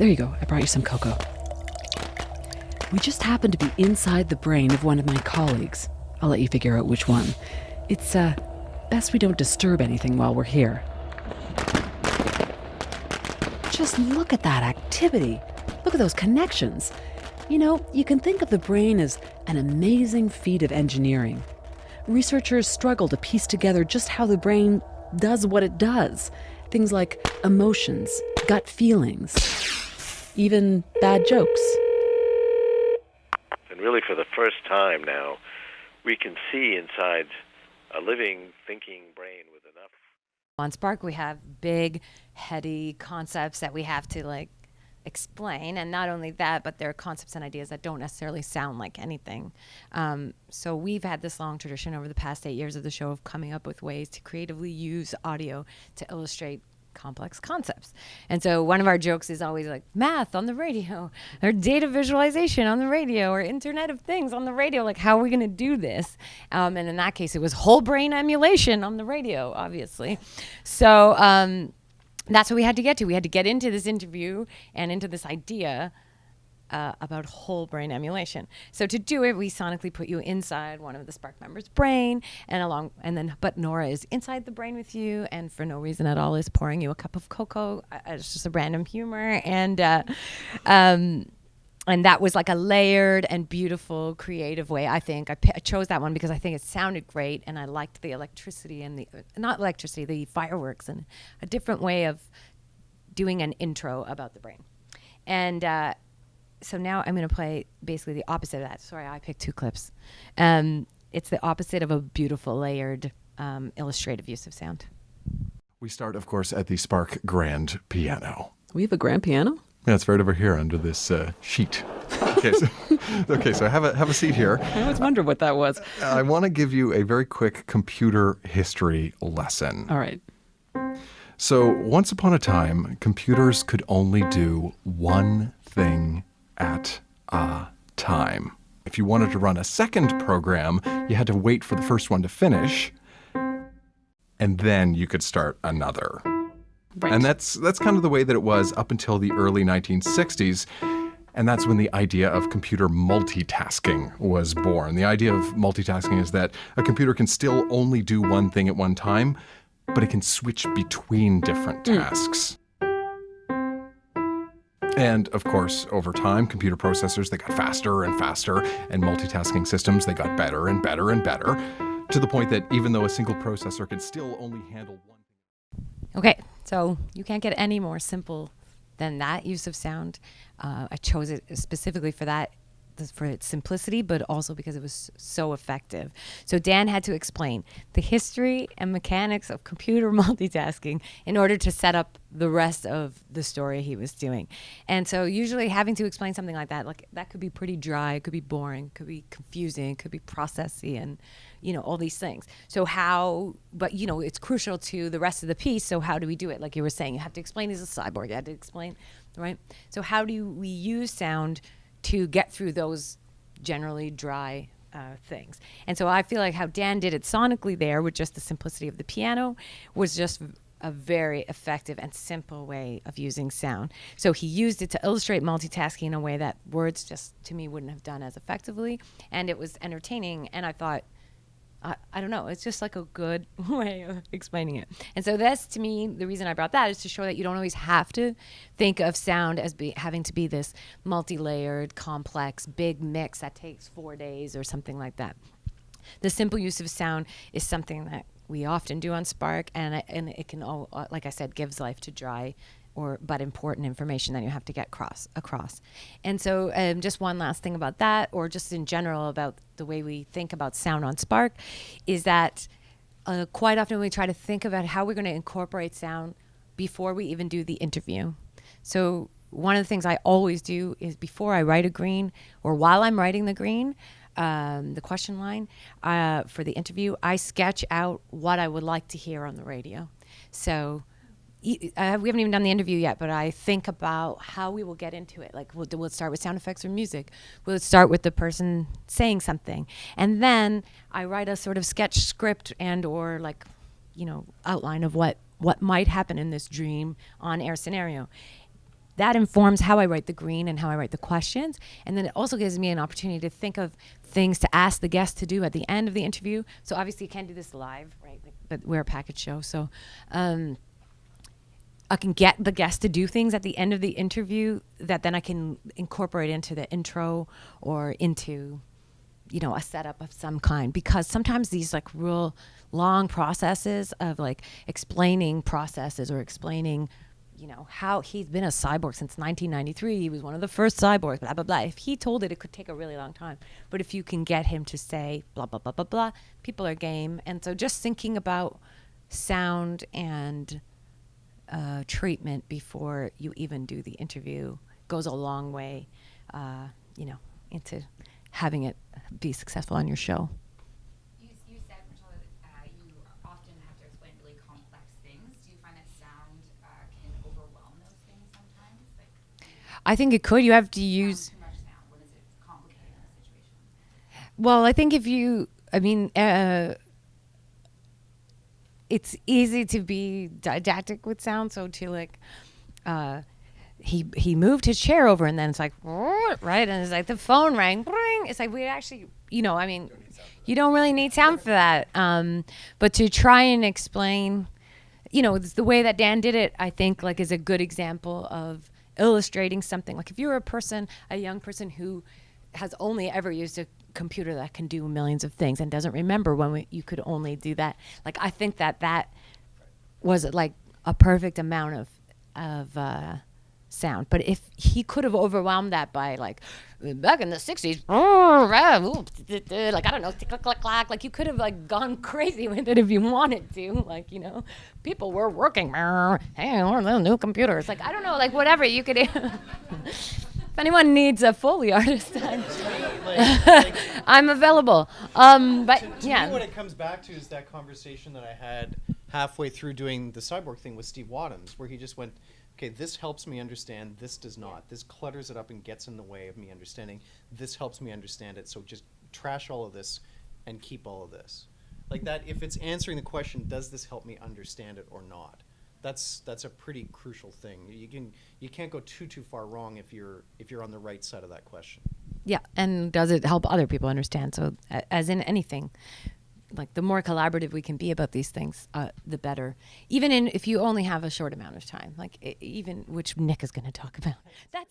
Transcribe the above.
There you go. I brought you some cocoa. We just happened to be inside the brain of one of my colleagues. I'll let you figure out which one. It's best we don't disturb anything while we're here. Just look at that activity. Look at those connections. You know, you can think of the brain as an amazing feat of engineering. Researchers struggle to piece together just how the brain does what it does. Things like emotions, gut feelings, even bad jokes. And really for the first time now, we can see inside a living, thinking brain with enough. On Spark, we have big, heady concepts that we have to explain, and not only that, but there are concepts and ideas that don't necessarily sound like anything. So we've had this long tradition over the past 8 years of the show of coming up with ways to creatively use audio to illustrate complex concepts. And so one of our jokes is always like math on the radio, or data visualization on the radio, or Internet of Things on the radio. Like, how are we going to do this? And in that case, it was whole brain emulation on the radio, obviously. So that's what we had to get to. We had to get into this interview and into this idea about whole brain emulation. So to do it, we sonically put you inside one of the Spark members' brain, but Nora is inside the brain with you, and for no reason at all is pouring you a cup of cocoa. It's just a random humor, and that was like a layered and beautiful, creative way. I think I chose that one because I think it sounded great, and I liked the electricity and the fireworks, and a different way of doing an intro about the brain. And so now I'm going to play basically the opposite of that. Sorry, I picked two clips. It's the opposite of a beautiful, layered, illustrative use of sound. We start, of course, at the Spark grand piano. We have a grand piano? Yeah, it's right over here under this sheet. Okay, so have a seat here. I always wondered what that was. I want to give you a very quick computer history lesson. All right. So once upon a time, computers could only do one thing at a time. If you wanted to run a second program, you had to wait for the first one to finish, and then you could start another. Right. And that's kind of the way that it was up until the early 1960s. And that's when the idea of computer multitasking was born. The idea of multitasking is that a computer can still only do one thing at one time, but it can switch between different tasks. And of course, over time, computer processors, they got faster and faster, and multitasking systems, they got better and better and better, to the point that even though a single processor could still only handle one thing. Okay, so you can't get any more simple than that use of sound. I chose it specifically for that, for its simplicity, but also because it was so effective. So Dan had to explain the history and mechanics of computer multitasking in order to set up the rest of the story he was doing. And so usually having to explain something like that could be pretty dry, it could be boring, it could be confusing, it could be processy, and all these things. So but it's crucial to the rest of the piece. So how do we do it? Like you were saying, you have to explain he's a cyborg, you had to explain, right? So how do we use sound to get through those generally dry things? And so I feel like how Dan did it sonically there with just the simplicity of the piano was just a very effective and simple way of using sound. So he used it to illustrate multitasking in a way that words just, to me, wouldn't have done as effectively. And it was entertaining. And I thought, I don't know, it's just like a good way of explaining it. And so that's, to me, the reason I brought that is to show that you don't always have to think of sound as having to be this multi-layered, complex, big mix that takes 4 days or something like that. The simple use of sound is something that we often do on Spark, and it can, like I said, gives life to dry but important information that you have to get across. And so just one last thing about that, or just in general about the way we think about sound on Spark, is that quite often we try to think about how we're going to incorporate sound before we even do the interview. So one of the things I always do is before I write a green, or while I'm writing the green, the question line for the interview, I sketch out what I would like to hear on the radio. So we haven't even done the interview yet, but I think about how we will get into it. Like, will it start with sound effects or music? Will it start with the person saying something? And then I write a sort of sketch script or outline of what might happen in this dream on air scenario. that informs how I write the green and how I write the questions. And then it also gives me an opportunity to think of things to ask the guest to do at the end of the interview. So obviously you can't do this live, right? But we're a package show. So I can get the guest to do things at the end of the interview that then I can incorporate into the intro or into, a setup of some kind. Because sometimes these like real long processes of like explaining processes or explaining, how he's been a cyborg since 1993. He was one of the first cyborgs, blah, blah, blah. If he told it could take a really long time. But if you can get him to say blah, blah, blah, blah, blah, people are game. And so just thinking about sound and treatment before you even do the interview goes a long way, into having it be successful on your show. You said, Priscilla, you often have to explain really complex things. Do you find that sound can overwhelm those things sometimes? I think it could. You have to use too much sound. What is it complicating the situation? Well, I think it's easy to be didactic with sound. So to like, he moved his chair over, and then it's like, right, and it's like the phone rang, bring. It's like we actually, you don't really need sound for that. But to try and explain, the way that Dan did it, I think like is a good example of illustrating something. Like if you're a young person who has only ever used a computer that can do millions of things and doesn't remember when you could only do that. Like I think that was like a perfect amount of sound. But if he could have overwhelmed that by like back in the 60s, like I don't know, click click clack, like you could have like gone crazy with it if you wanted to. Like, people were working, hey, little new computers. Like I don't know, like whatever you could if anyone needs a Foley artist, I'm available. But to yeah. me, what it comes back to is that conversation that I had halfway through doing the cyborg thing with Steve Wadhams, where he just went, okay, this helps me understand, this does not. This clutters it up and gets in the way of me understanding. This helps me understand it, so just trash all of this and keep all of this. Like that, if it's answering the question, does this help me understand it or not? That's a pretty crucial thing. You can't go too far wrong if you're on the right side of that question. Yeah, and does it help other people understand? So as in anything, like the more collaborative we can be about these things, the better. Even if you only have a short amount of time, like even which Nick is going to talk about. That's